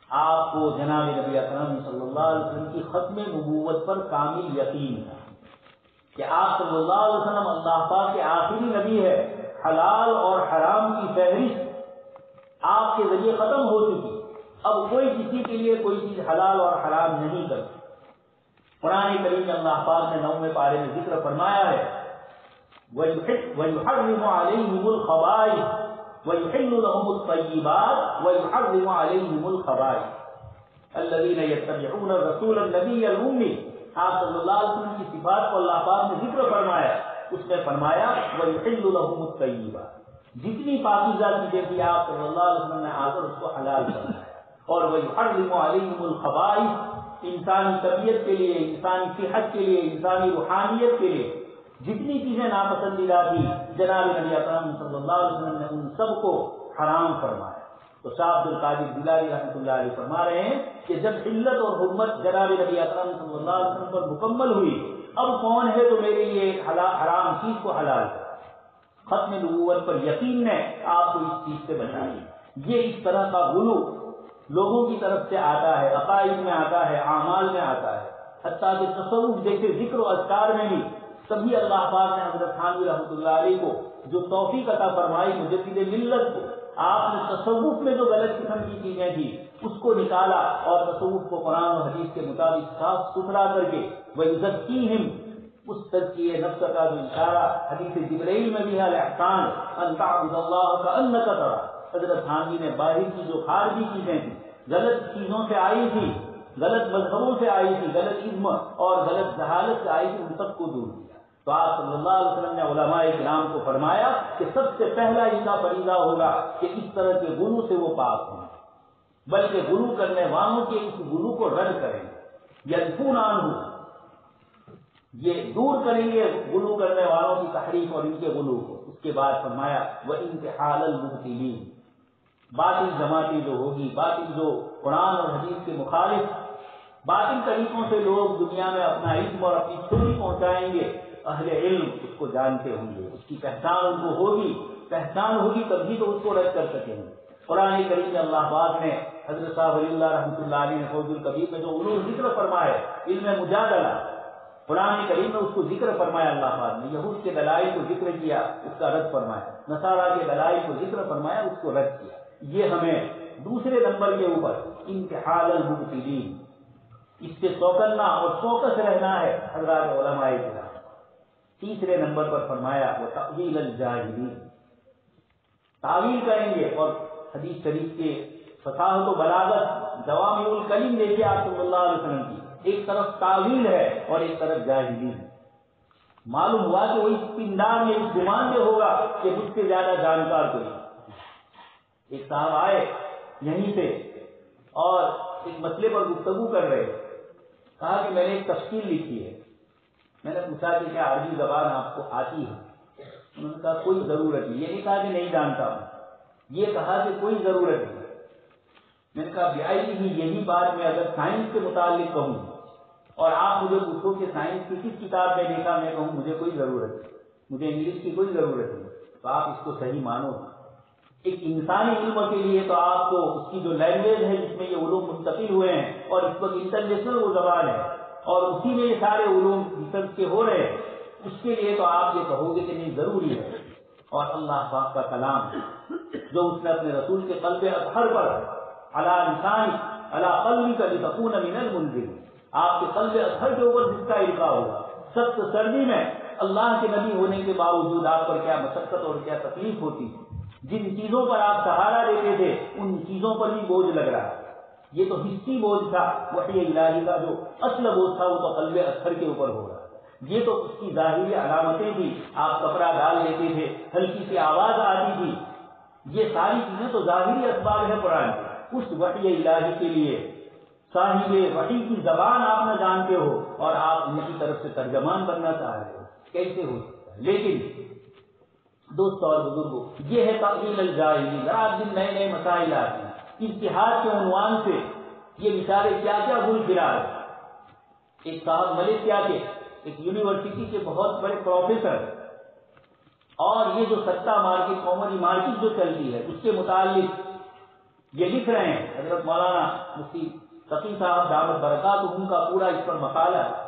آپ کو جناب نبی اکرم صلی اللہ علیہ وسلم کی ختم نبوت پر کامل یقین تھا کہ آپ صلی اللہ علیہ وسلم اللہ پاک کے آخری نبی ہے، حلال اور حرام کی فہرست آپ کے ذریعے ختم ہو چکی، اب کوئی کسی کے لیے کوئی چیز حلال اور حرام نہیں کرتی۔ قرآن کریم میں اللہ پاک نے 9ویں پارے میں ذکر فرمایا ہے وَيُحَرِّمُ عَلَيْهِمُ الْخَبَائِثَ وَيُحِلُّ لَهُمُ الطَّيِّبَاتِ وَيُحَرِّمُ عَلَيْهِمُ الْخَبَائِثَ الَّذِينَ يَتَّبِعُونَ الرَّسُولَ النَّبِيَّ الْأُمِّيَّ۔ آپ صلی اللہ علیہ وسلم کی صفات کو اللہ پاک نے ذکر فرمایا، اس میں فرمایا وَيُحِلُّ لَهُمُ الطَّيِّبَاتِ، جتنی پاکیزہ چیزیں تھی آپ صلی اللہ علیہ وسلم نے آ کر اس کو حلال فرمایا، اور وَيُحَرِّمُ عَلَيْهِمُ الْخَبَائِثَ، انسانی طبیعت کے لیے، انسانی صحت کے لیے، انسانی روحانیت کے لیے جتنی چیزیں ناپسندیدہ تھی جناب نبی اکرم صلی اللہ علیہ وسلم نے ان سب کو حرام فرمایا۔ تو شاہ عبد القادر جیلانی رحمۃ اللہ علیہ فرما رہے ہیں کہ جب علت اور حرمت جناب نبی اکرم صلی اللہ علیہ وسلم پر مکمل ہوئی، اب کون ہے تو میرے لیے حرام چیز کو حلال کرے؟ ختم نبوت پر یقین نے آپ کو اس چیز سے بچائی۔ یہ اس طرح کا غلو لوگوں کی طرف سے آتا ہے، عقائد میں آتا ہے، اعمال میں آتا ہے، حتیٰ کہ تصوف جیسے ذکر و اذکار میں بھی تبھی اللہ پاک نے حضرت تھانوی رحمۃ اللہ علیہ کو جو توفیق عطا فرمائی مجدد ملت کو، آپ نے تصوف میں جو غلط قسم کی چیزیں تھی اس کو نکالا اور تصوف کو قرآن و حدیث کے مطابق صاف ستھرا کر کے وَيُزَكِّيهِمْ، اس تزکیہ نفس کا جو اشارہ حدیث جبرائیل میں بھی ہے، الاحسان ان تعبد اللہ کأنک تراہ۔ حضرت تھانوی نے باہر کی جو خارجی چیزیں تھیں، غلط چیزوں سے آئی تھی، غلط مذہبوں سے آئی تھی، غلط علم اور غلط جہالت سے آئی تھی، ان سب کو دور کیا۔ تو آپ صلی اللہ علیہ وسلم نے علماء کرام کو فرمایا کہ سب سے پہلا ان کا فریضہ ہوگا کہ اس طرح کے غلو سے وہ پاک ہوں، بلکہ غلو کرنے والوں کے اس غلو کو رد کریں گے، ينفون عنہ، یہ دور کریں گے غلو کرنے والوں کی تحریف اور ان کے غلو کو۔ اس کے بعد فرمایا وَانتحال المبتلین، باطل جماعتیں جو ہوگی، باطل جو قرآن اور حدیث کے مخالف باطل طریقوں سے لوگ دنیا میں اپنا علم اور اپنی چھوٹی پہنچائیں گے، اہل علم اس کو جانتے ہوں گے، اس کی پہچان ان کو ہوگی، پہچان ہوگی تبھی تو اس کو رد کر سکیں گے۔ قرآن کریم میں اللہ پاک نے حضرت صاحب ولی اللہ رحمۃ اللہ علیہ نے فوز القبیر میں جو علوم ذکر فرمائے، علم مجادلہ، قرآن کریم میں اس کو ذکر فرمایا، اللہ پاک نے یہود کے دلائل کو ذکر کیا، اس کا رد فرمایا، نصارہ کے دلائل کو ذکر فرمایا، اس کو رد کیا۔ یہ ہمیں دوسرے نمبر کے اوپر انتحال المبتلین، اس سے چوکنا اور چوکس رہنا ہے حضرات علماء کرام۔ تیسرے نمبر پر فرمایا وہ تأویل الجاہلین، تعویل کریں گے، اور حدیث شریف کے فصاحت و بلاغت جوامع الکلم دیکھیے آپ صلی اللہ علیہ وسلم کی، ایک طرف تعویل ہے اور ایک طرف جاہلین۔ معلوم ہوا کہ وہ اس پندار میں اس گمان میں ہوگا کہ مجھ سے زیادہ جانکار کوئی۔ ایک صاحب آئے یہیں سے اور ایک مسئلے پر گفتگو کر رہے، کہا کہ میں نے ایک تفصیل لکھی ہے۔ میں نے پوچھا کہ کیا عربی زبان آپ کو آتی ہے؟ انہوں نے کہا کوئی ضرورت نہیں، یہ نہیں کہا کہ نہیں جانتا ہوں، یہ کہا کہ کوئی ضرورت نہیں۔ میں نے کہا بیائی ہی یہی بات میں اگر سائنس کے متعلق کہوں اور آپ مجھے پوچھو کہ سائنس کی کس کتاب میں دیکھا، میں کہوں مجھے کوئی ضرورت نہیں، مجھے انگلش کی کوئی ضرورت نہیں، تو آپ اس کو صحیح مانو۔ ایک انسانی علم کے لیے تو آپ کو اس کی جو لینگویج ہے جس میں یہ علوم منتقل ہوئے ہیں، اور اس وقت انٹرنیشنل وہ زبان ہے اور اسی میں یہ سارے علوم ریسرچ کے ہو رہے ہیں، اس کے لیے تو آپ یہ کہو گے کہ نہیں ضروری ہے۔ اور اللہ پاک کا کلام جو اس نے اپنے رسول کے قلب اطہر پر علی لسان علی قلبک لتکون من المنذرین، آپ کے قلب اطہر کے اوپر جس کا القاء ہوگا، سخت سردی میں اللہ کے نبی ہونے کے باوجود آپ پر کیا مشقت اور کیا تکلیف ہوتی، جن چیزوں پر آپ سہارا دیتے تھے ان چیزوں پر بھی بوجھ لگ رہا ہے۔ یہ تو حصی بوجھ تھا، وحی الہی کا جو اصل بوجھ تھا وہ تو قلب اطہر کے اوپر ہو رہا۔ یہ تو اس کی ظاہری علامتیں تھی، آپ کپڑا ڈال لیتے تھے، ہلکی سی آواز آتی تھی، یہ ساری چیزیں تو ظاہری اسباب ہے قرآن کے۔ اس وحی الہی کے لیے صاحب وحی کی زبان آپ نہ جانتے ہو اور آپ ان کی طرف سے ترجمان بننا چاہ رہے ہو، کیسے ہو سکتا ہے؟ لیکن دوستوں اور بزرگوں، یہ ہے تأویل الجاہلین۔ رات دن نئے نئے مسائل آتے ہیں، اجتہاد کے عنوان سے یہ بیچارے کیا کیا گل کھلا رہے. ایک صاحب ملیشیا کے ایک یونیورسٹی کے بہت بڑے پروفیسر، اور یہ جو سٹا مارکیٹ، کامرس مارکیٹ جو چلتی ہے، اس کے متعلق یہ لکھ رہے ہیں. حضرت مولانا مفتی تقی صاحب دعوت برکاتہم کا پورا اس پر مقالہ ہے.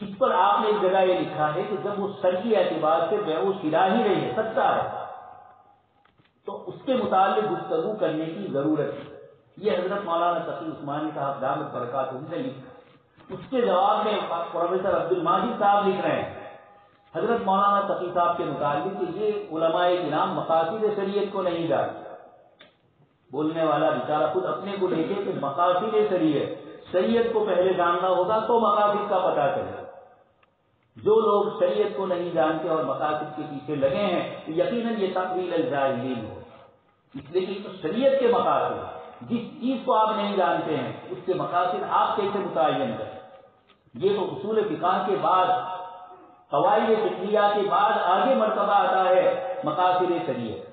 اس پر آپ نے ایک جگہ یہ لکھا ہے کہ جب وہ سرکی اعتبار سے بیع و شرا ہی رہی ہے، سچا ہے، تو اس کے متعلق گفتگو کرنے کی ضرورت ہے. یہ حضرت مولانا تقی عثمانی صاحب دعوت برکاتہم نے لکھا. اس کے جواب میں پروفیسر عبد الماجد صاحب لکھ رہے ہیں حضرت مولانا تقی صاحب کے متعلق کہ یہ علماء کرام مقاصد شریعت کو نہیں جانتے. بولنے والا بیچارہ خود اپنے کو دیکھے کہ مقاصد شریعت کو پہلے جاننا ہوگا تو مقاصد کا پتہ چلے. جو لوگ شریعت کو نہیں جانتے اور مقاصد کے پیچھے لگے ہیں یقیناً یہ تقویل الجاہلین ہو. اس لیے کہ شریعت کے مقاصد، جس چیز کو آپ نہیں جانتے ہیں اس کے مقاصد آپ کیسے متعین کریں. یہ تو اصول فقہ کے بعد، قواعد فقہیہ کے بعد آگے مرتبہ آتا ہے مقاصد شریعت.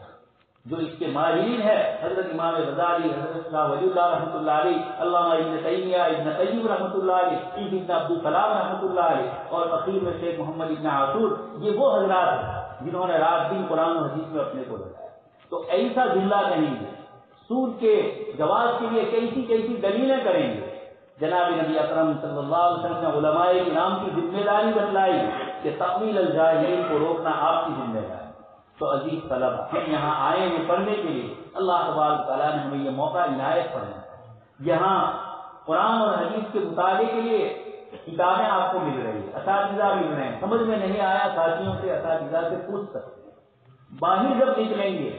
جو اس کے ماہرین ہے حضرت امام غزالی، حضرت شاہ ولی اللہ رحمۃ اللہ علیہ، علامہ ابن تیمیہ، ابن قیم رحمۃ اللہ علیہ، ابن عبد السلام رحمۃ اللہ علیہ، اور اخیر میں شیخ محمد ابن عاشور، یہ وہ حضرات ہیں جنہوں نے رات دن قرآن و حدیث میں اپنے کو لگایا. تو ایسا ذلہ کہیں گے، سود کے جواز کے لیے کیسی کیسی دلیلیں کریں گے. جناب نبی اکرم صلی اللہ علیہ وسلم نے علماء کرام کی ذمہ داری بتلائی کہ تقویل الجاہلین کو روکنا آپ کی ذمہ داری. تو عزیز طلبہ، ہم یہاں آئے ہیں پڑھنے کے لیے. اللہ تبارک تعالیٰ نے ہمیں یہ موقع عنایت فرمایا. یہاں قرآن اور حدیث کے مطالعے کے لیے کتابیں آپ کو مل رہی ہیں، اساتذہ مل رہے ہیں. سمجھ میں نہیں آیا ساتھیوں سے، اساتذہ سے پوچھ سکتے ہیں. باہر جب نکلیں گے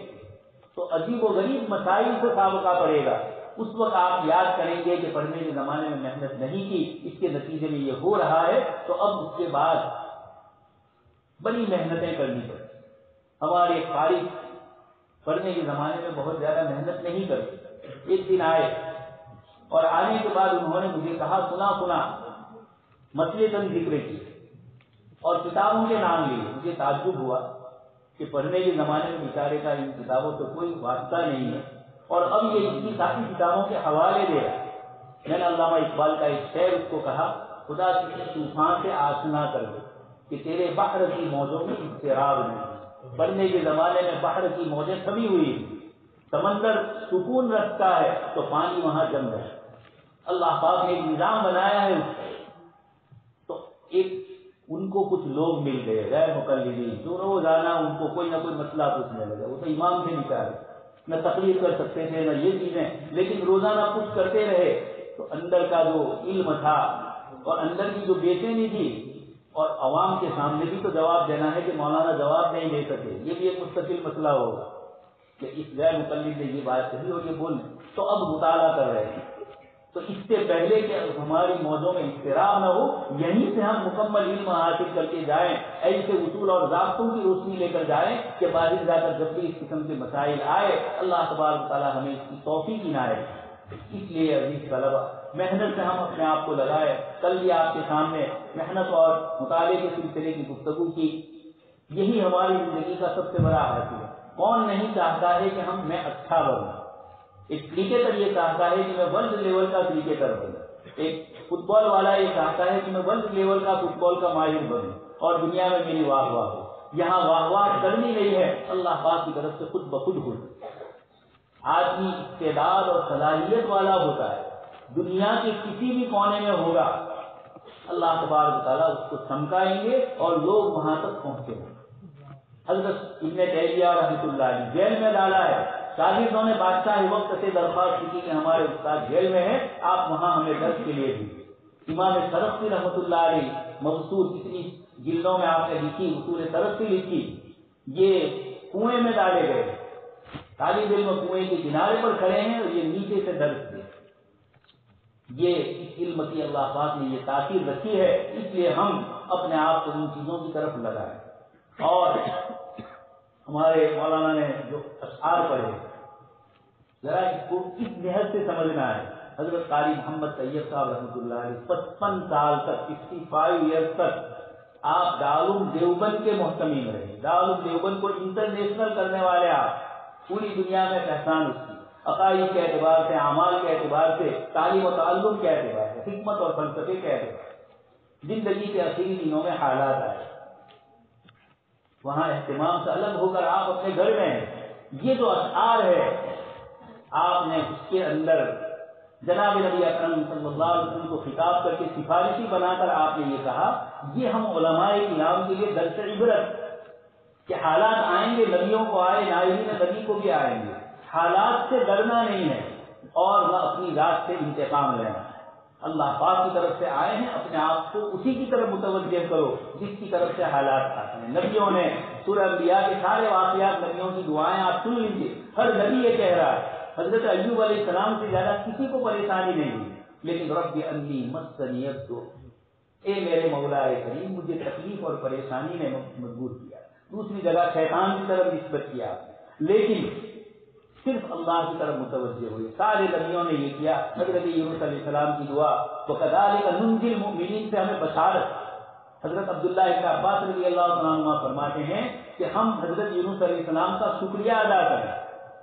تو عجیب و غریب مسائل سے سابقہ پڑے گا. اس وقت آپ یاد کریں گے کہ پڑھنے کے زمانے میں محنت نہیں کی، اس کے نتیجے میں یہ ہو رہا ہے. تو اب اس کے بعد بڑی محنتیں کرنی پڑیں. ہمارے فارغ پڑھنے کے زمانے میں بہت زیادہ محنت نہیں کرتے. ایک دن آئے اور آنے کے بعد انہوں نے مجھے کہا سنا مسئلے کا ذکر کی اور کتابوں کے نام لیے. مجھے تعجب ہوا کہ پڑھنے کے زمانے میں بیچارے کا ان کتابوں سے کوئی واسطہ نہیں ہے، اور اب یہ اتنی ساری کتابوں کے حوالے دے رہا ہے. میں نے علامہ اقبال کا ایک شعر اس کو کہا، خدا کسی طوفان سے آشنا کر دے کہ تیرے بحر کی موجوں میں اضطراب نہیں. پڑھنے کے زمانے میں بحر کی موجیں تھمی ہوئی، سمندر سکون رکھتا ہے تو پانی وہاں جم رہا ہے. اللہ پاک نے ایک نظام بنایا ہے. تو ایک ان کو کچھ لوگ مل گئے غیر مقلدین، جو روزانہ ان کو کوئی نہ کوئی مسئلہ پوچھنے لگا. وہ تو امام سے نکالے، نہ تقریر کر سکتے تھے نہ یہ چیزیں، لیکن روزانہ کچھ کرتے رہے. تو اندر کا جو علم تھا اور اندر کی جو بے چینی تھی، اور عوام کے سامنے بھی تو جواب دینا ہے کہ مولانا جواب نہیں دے سکے، یہ بھی ایک مستقل مسئلہ ہوگا کہ اس غیر مقلد نے یہ بات کہی اور یہ بول. تو اب مطالعہ کر رہے ہیں. تو اس سے پہلے کہ ہماری موضوع میں اضطراب نہ ہو، یہیں سے ہم مکمل علم حاصل کر کے جائیں، ایسے اصول اور ضابطوں کی روشنی لے کر جائیں کہ باہر جا کر جب بھی اس قسم کے مسائل آئے اللہ تبارک تعالیٰ ہمیں اس کی توفیق عنایت. اس لیے عزیز طلبہ، محنت سے ہم اپنے آپ کو لگائے. کل بھی آپ کے سامنے محنت اور مطالعے کے سلسلے کی گفتگو کی. یہی ہماری زندگی کا سب سے بڑا حاصل ہے. کون نہیں چاہتا ہے کہ میں اچھا بنوں؟ ایک کرکٹر یہ چاہتا ہے کہ میں ورلڈ لیول کا کرکٹر بنوں. ایک فٹ بال والا یہ چاہتا ہے کہ میں ورلڈ لیول کا فٹ بال کا ماہر بنوں اور دنیا میں میری واہ واہ ہو. یہاں واہ واہ کرنی نہیں ہے، اللہ پاک کی طرف سے خود بخود ہو. آدمی استعداد اور صلاحیت والا ہوتا ہے، دنیا کے کسی بھی کونے میں ہوگا، اللہ تبارک تعالیٰ اس کو چمکائیں گے اور لوگ وہاں تک پہنچے گے. حضرت ابن تیمیہ رحمۃ اللہ علیہ جیل میں ڈالا ہے. شاگردوں نے بادشاہ وقت سے درخواست کی کہ ہمارے استاد جیل میں ہیں، آپ وہاں ہمیں درس کے لیے دیجیے. امام سرخسی رحمۃ اللہ علیہ مبسوط اتنی جلدوں میں آپ نے لکھی، اصول سرخسی لکھی. یہ کنویں میں ڈالے گئے، طالب علم کنویں کے کنارے پر کھڑے ہیں اور یہ نیچے سے درس دے. یہ اس علم کی اللہ پاک نے یہ تاثیر رکھی ہے. اس لیے ہم اپنے آپ کو ان چیزوں کی طرف لگائیں. اور ہمارے مولانا نے جو اشعار پڑھے ذرا اس کو اس نہج سے سمجھنا ہے. حضرت قاری محمد طیب صاحب رحمۃ اللہ علیہ 55 سال تک 65 ایئرز تک آپ دارالعلوم دیوبند کے محتمین رہے. دارالعلوم دیوبند کو انٹرنیشنل کرنے والے آپ، پوری دنیا میں پہچان اس کی. عقائد کے اعتبار سے، اعمال کے اعتبار سے، تعلیم و تعلم کے اعتبار سے، حکمت اور فلسفے کے اعتبار سے، زندگی کے اخیری دنوں میں حالات آئے، وہاں اہتمام سے الگ ہو کر آپ اپنے گھر میں ہیں۔ یہ جو اشعار ہے آپ نے اس کے اندر جناب نبی اکرم صلی اللہ علیہ وسلم کو خطاب کر کے سفارشی بنا کر آپ نے یہ کہا، یہ ہم علماء کرام کے لیے درس عبرت کہ حالات آئیں گے، نبیوں کو آئے، نائبین نبی کو بھی آئیں گے، حالات سے ڈرنا نہیں ہے اور نہ اپنی ذات سے انتقام لینا ہے۔ اللہ پاک کی طرف سے آئے ہیں، اپنے آپ کو اسی کی طرف متوجہ کرو جس کی طرف سے حالات آتے ہیں۔ نبیوں نے سورہ انبیاء کے سارے واقعات، نبیوں کی دعائیں آپ سن لیجیے، ہر نبی یہ کہہ رہا ہے۔ حضرت ایوب علیہ السلام سے زیادہ کسی کو پریشانی نہیں ہوئی، لیکن رب انی مسنی الضر، اے میرے مولا کریم مجھے تکلیف اور پریشانی نے مجبور کیا۔ دوسری جگہ شیطان کی طرف نسبت کیا، لیکن صرف اللہ کی طرف متوجہ ہوئے۔ سارے نبیوں نے یہ کیا۔ حضرت یونس علیہ السلام کی دعا وَكَذَلِكَ نُنْجِي الْمُؤْمِنِينَ سے ہمیں بشارت۔ حضرت عبداللہ ابن عباس رضی اللہ عنہ فرماتے ہیں کہ ہم حضرت یونس علیہ السلام کا شکریہ ادا کریں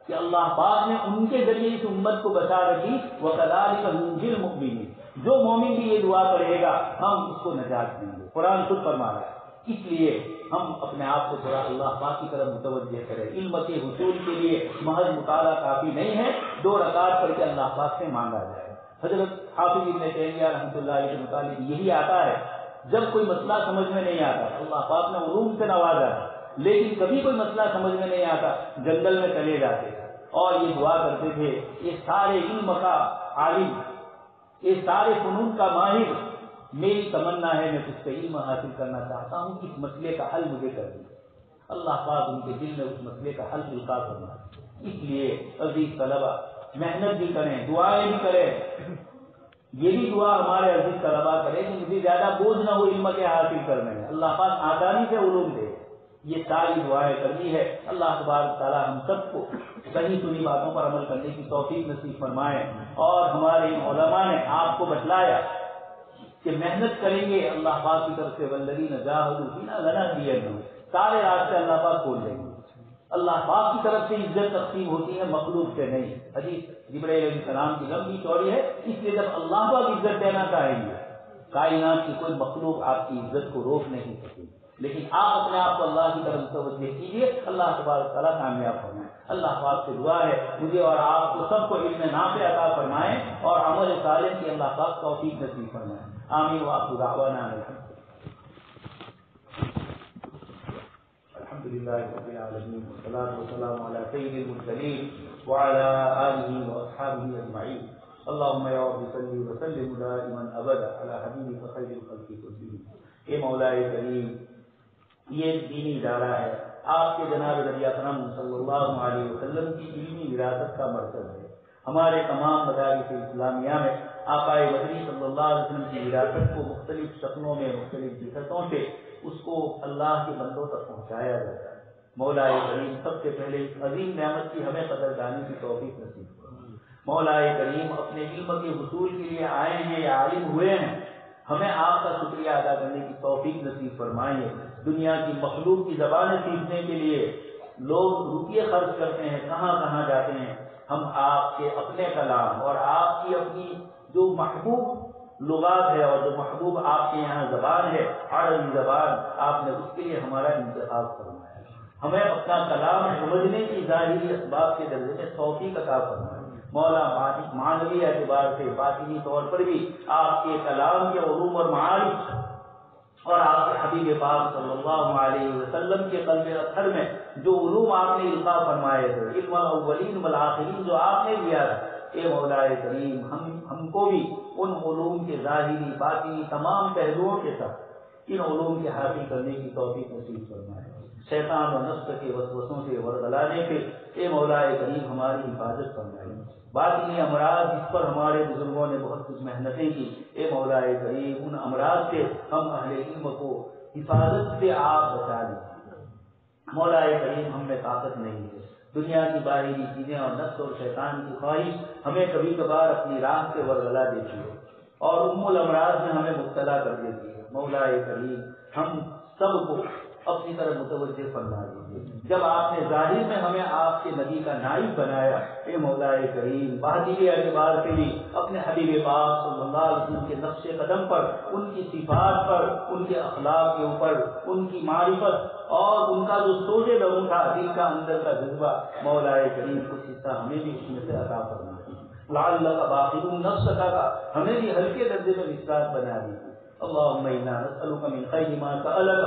کہ اللہ پاک نے ان کے ذریعے اس امت کو بشارت دی، وَكَذَلِكَ نُنْجِي الْمُؤْمِنِينَ، جو مومن بھی یہ دعا پڑھے گا ہم اس کو نجات دیں گے۔ قرآن خود فرما رہا ہے۔ اس لیے ہم اپنے آپ کو تھوڑا اللہ پاک کی طرف متوجہ کریں۔ علم کے حصول کے لیے محض مطالعہ کافی نہیں ہے، 2 رکعت پڑھ کے اللہ پاک سے مانگا جائے۔ حضرت حافظ ابن تیمیہ رحمۃ اللہ علیہ کے متعلق یہی آتا ہے، جب کوئی مسئلہ سمجھ میں نہیں آتا، اللہ پاک نے علوم سے نوازا ہے، لیکن کبھی کوئی مسئلہ سمجھ میں نہیں آتا، جنگل میں چلے جاتے اور یہ دعا کرتے تھے، یہ سارے علم کا عالم، یہ سارے فنون کا ماہر، میری تمنا ہے میں تجھ سے علم حاصل کرنا چاہتا ہوں، اس مسئلے کا حل مجھے کر دیں۔ اللہ پاک ان کے دل میں اس مسئلے کا حل القا کرنا۔ اس لیے عزیز طلبہ محنت بھی کریں، دعائیں بھی کریں، یہ بھی دعا ہمارے عزیز طلبہ کریں کہ مجھے زیادہ بوجھ نہ ہو علم کے حاصل کرنے میں، اللہ پاک آسانی سے علوم دے۔ یہ ساری دعائیں کرنی ہے۔ اللہ تبارک تعالیٰ ہم سب کو صحیح سنی باتوں پر عمل کرنے کی توفیق نصیب فرمائے، اور ہمارے علماء نے آپ کو بتلایا کہ محنت کریں گے اللہ پاک کی طرف سے، والذین جاہدوا فینا لنہدینہم، سارے راستے اللہ پاک کھول دیں گے۔ اللہ پاک کی طرف سے عزت تقسیم ہوتی ہے، مخلوق سے نہیں۔ حدیث جبرائیل علیہ السلام کی لمبی چوڑی ہے، اس لیے جب اللہ پاک عزت دینا چاہیں گے، کائنات کی کوئی مخلوق آپ کی عزت کو روک نہیں سکے، لیکن آپ اپنے آپ کو اللہ کی طرف متوجہ کیجیے، اللہ تبارک تعالیٰ کامیاب فرمائے۔ اللہ پاک سے دعا ہے مجھے اور آپ کو سب کو علم نافع عطا فرمائے اور عمل صالح کی اللہ پاک توفیق نصیب فرمائے۔ آمین وآخر دعوانا الحمد للہ رب العالمین، والصلاة والسلام علی سید المرسلین وعلی آلہ واصحابہ اجمعین۔ اللہم یا رب صلی وسلم دائما ابدا علی حبیبک خیر الخلق کلہم۔ اے مولا کریم، یہ دینی ادارہ ہے، آپ کے جناب نبی اکرم صلی اللہ علیہ وسلم کی علمی وراثت کا مرکز ہے۔ ہمارے تمام مدارس اسلامیہ میں آقائے مدنی صلی اللہ علیہ وسلم کی وراثت کو مختلف شکلوں میں، مختلف جہتوں سے اس کو اللہ کے بندوں تک پہنچایا جاتا ہے۔ مولا کریم سب سے پہلے اس عظیم نعمت کی ہمیں قدردانی کی توفیق نصیب فرمائے۔ مولا کریم اپنے علم کے حصول کے لیے آئے ہیں یا عالم ہوئے ہیں، ہمیں آپ کا شکریہ ادا کرنے کی توفیق نصیب فرمائیے۔ دنیا کی مخلوق کی زبانیں سیکھنے کے لیے لوگ روپیے خرچ کرتے ہیں، کہاں کہاں جاتے ہیں، ہم آپ کے اپنے کلام اور آپ کی اپنی جو محبوب لغات ہے اور جو محبوب آپ کے یہاں زبان ہے، عربی زبان، آپ نے اس کے لیے ہمارا انتخاب فرمایا۔ ہمیں اپنا کلام سمجھنے کی ظاہری اسباب کے درجے میں توفیق عطا فرمائے۔ مولا معنوی اعتبار سے، باطنی طور پر بھی آپ کے کلام کے علوم اور معارف اور آپ کے حبیب پاک صلی اللہ علیہ وسلم کے قلب اطہر میں جو علوم آپ نے القا فرمائے تھے، علم الاولین والآخرین جو آپ نے دیا تھا، اے مولا کریم ہم کو بھی ان علوم کے ظاہری باطنی تمام پہلوؤں کے ساتھ ان علوم کے حاصل کرنے کی توفیق نصیب فرمائے۔ شیطان و نفس کے وسوسوں سے ورغلانے سے اے مولا کریم ہماری حفاظت فرمائے۔ باطنی امراض جس پر ہمارے بزرگوں نے بہت کچھ محنتیں کی، اے مولا کریم ان امراض سے ہم اہل علم کو حفاظت سے آپ بچا دیں۔ مولا کریم ہم میں طاقت نہیں ہے، دنیا کی باہری چیزیں اور نفس اور شیطان کی خواہش ہمیں کبھی کبھار اپنی راہ سے ورغلا دیتی ہے اور الامراض میں ہمیں مبتلا کر دیتی ہے۔ مولا کریم ہم سب کو اپنی طرف متوجہ فرما دیجیے۔ جب آپ نے ظاہر میں ہمیں آپ کے نبی کا نائب بنایا، اے مولا کریم باطنی اعتبار سے بھی اپنے حبیب پاک صلی اللہ علیہ وسلم کے نقش قدم پر، ان کی صفات پر، ان کے اخلاق کے اوپر، ان کی معرفت اور ان کا جو سوجے لہو تھا، دل کا اندر کا جذبہ، مولا کریم کچھ حصہ ہمیں بھی اس میں سے عطا فرما دیجیے۔ لعلک باخع نفسک کا ہمیں بھی ہلکے درجے میں وشواس بنا دیجیے۔ اللهم انا نسألك من خير ما سألك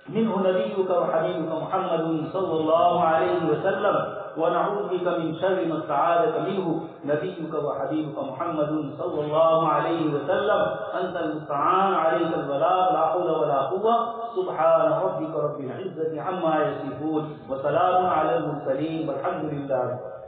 منه نبيك وحبيبك محمد صلى الله عليه وسلم، ونعوذ بك من شر ما استعاذك منه نبيك وحبيبك محمد صلى الله عليه وسلم، أنت المستعان عليك البلاغ، لا حول ولا قوة، سبحان ربك رب العزة عما يصفون، وسلام على المرسلين والحمد لله۔